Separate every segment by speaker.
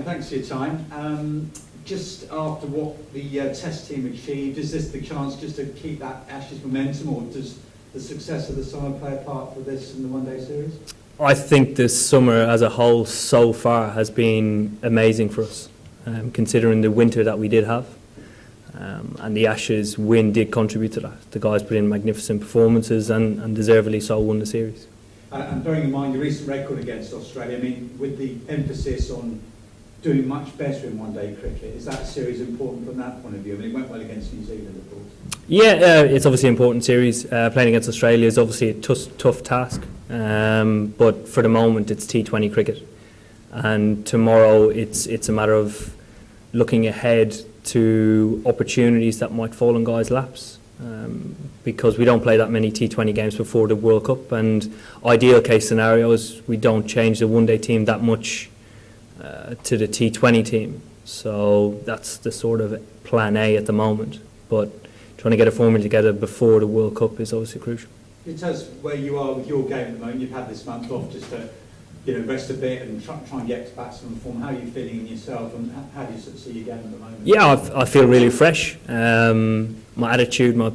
Speaker 1: thanks for your time. Just after what the Test team achieved, is this the chance just to keep that Ashes momentum, or does the success of the summer play a part for this in the one-day series?
Speaker 2: I think this summer as a whole so far has been amazing for us, considering the winter that we did have. And the Ashes win did contribute to that. The guys put in magnificent performances and deservedly so won the series.
Speaker 1: And bearing in mind your recent record against Australia, I mean, with the emphasis on doing much better in one-day cricket, is that series important from that point of view? I mean, it went well against New Zealand, of course.
Speaker 2: Yeah, it's obviously an important series. Playing against Australia is obviously a tough task, but for the moment it's T20 cricket. And tomorrow it's a matter of looking ahead to opportunities that might fall in guys' laps, because we don't play that many T20 games before the World Cup, and ideal case scenario is we don't change the one-day team that much to the T20 team. So that's the sort of plan A at the moment, but trying to get a formula together before the World Cup is obviously crucial.
Speaker 1: Can you tell us where you are with your game at the moment? You've had this month off just to rest a bit and try and get back to some form. How are you feeling in yourself, and how do you sort of see your game at the moment?
Speaker 2: Yeah, I feel really fresh. My attitude, my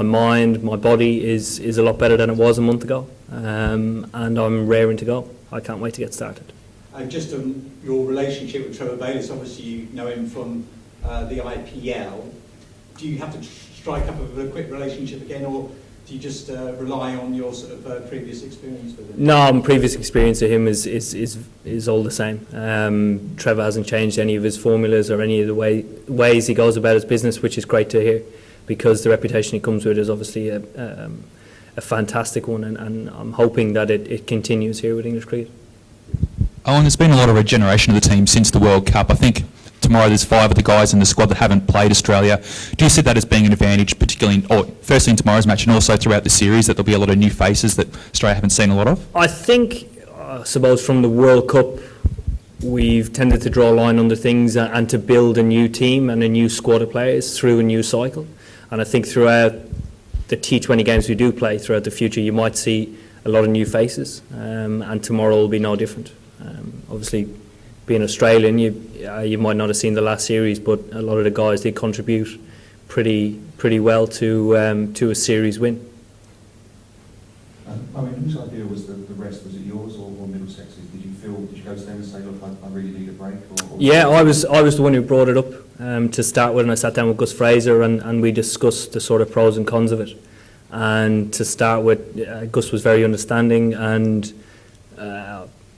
Speaker 2: mind, my body is a lot better than it was a month ago, and I'm raring to go. I can't wait to get started.
Speaker 1: And just on your relationship with Trevor Bayliss, obviously you know him from the IPL. Do you have to strike up a quick relationship again, or do you just rely on your sort of previous experience with him? No,
Speaker 2: my previous experience of him is all the same. Trevor hasn't changed any of his formulas or any of the ways he goes about his business, which is great to hear, because the reputation he comes with is obviously a fantastic one, and I'm hoping that it continues here with English cricket.
Speaker 3: Owen, there's been a lot of regeneration of the team since the World Cup. I think tomorrow there's 5 of the guys in the squad that haven't played Australia. Do you see that as being an advantage, particularly firstly in tomorrow's match and also throughout the series, that there'll be a lot of new faces that Australia haven't seen a lot of?
Speaker 2: I think, I suppose from the World Cup, we've tended to draw a line under things and to build a new team and a new squad of players through a new cycle. And I think throughout the T20 games we do play throughout the future, you might see a lot of new faces, and tomorrow will be no different. Obviously, being Australian, you might not have seen the last series, but a lot of the guys did contribute pretty well to a series win.
Speaker 4: I mean, whose idea was the rest? Was it yours or Middlesex's? Did you go to them and say, look, I really need a break?
Speaker 2: Yeah, I was the one who brought it up to start with, and I sat down with Gus Fraser and we discussed the sort of pros and cons of it. And to start with, Gus was very understanding and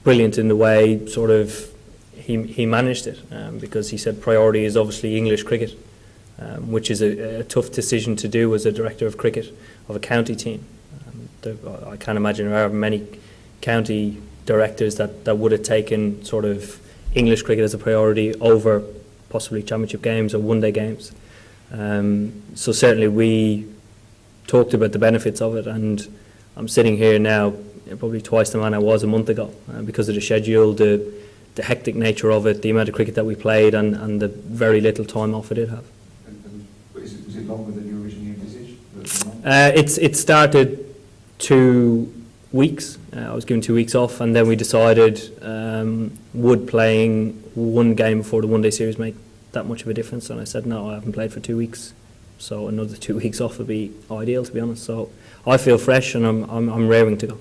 Speaker 2: brilliant in the way sort of he managed it, because he said priority is obviously English cricket, which is a tough decision to do as a director of cricket of a county team. I can't imagine there are many county directors that would have taken sort of English cricket as a priority over possibly championship games or one-day games. So certainly we talked about the benefits of it, and I'm sitting here now probably twice the man I was a month ago, because of the schedule, the hectic nature of it, the amount of cricket that we played, and the very little time off I did have.
Speaker 4: Was it longer than you originally envisaged?
Speaker 2: It started 2 weeks. I was given 2 weeks off, and then we decided would playing one game before the one-day series make that much of a difference? And I said no, I haven't played for 2 weeks, so another 2 weeks off would be ideal, to be honest. So I feel fresh, and I'm raring to go.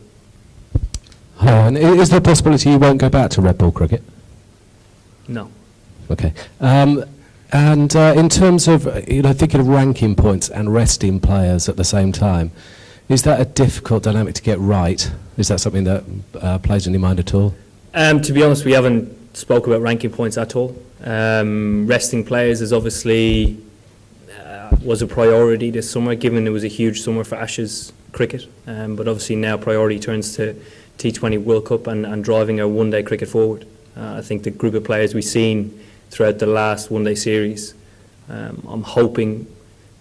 Speaker 5: And is there a possibility you won't go back to red ball cricket?
Speaker 2: No.
Speaker 5: Okay. And in terms of thinking of ranking points and resting players at the same time, is that a difficult dynamic to get right? Is that something that plays in your mind at all?
Speaker 2: To be honest, we haven't spoke about ranking points at all. Resting players is obviously was a priority this summer, given it was a huge summer for Ashes cricket. But obviously now priority turns to T20 World Cup and driving our one-day cricket forward. I think the group of players we've seen throughout the last one-day series, I'm hoping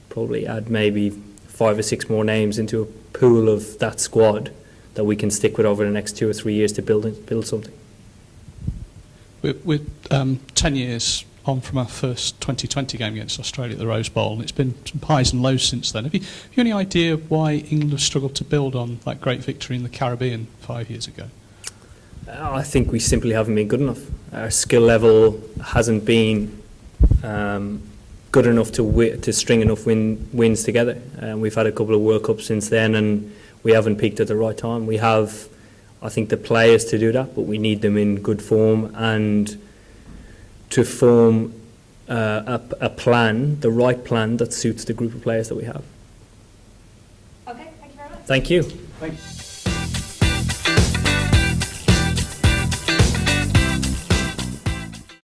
Speaker 2: probably add maybe 5 or 6 more names into a pool of that squad that we can stick with over the next 2 or 3 years to build something.
Speaker 6: We're 10 years on from our first 2020 game against Australia at the Rose Bowl, and it's been some highs and lows since then. Have you any idea why England struggled to build on that great victory in the Caribbean 5 years ago?
Speaker 2: I think we simply haven't been good enough. our skill level hasn't been good enough to string enough wins together. We've had a couple of World Cups since then, and we haven't peaked at the right time. We have, I think, the players to do that, but we need them in good form and to form a plan, the right plan that suits the group of players that we have.
Speaker 7: Okay, thank you very much.
Speaker 2: Thank you.
Speaker 1: Thank you.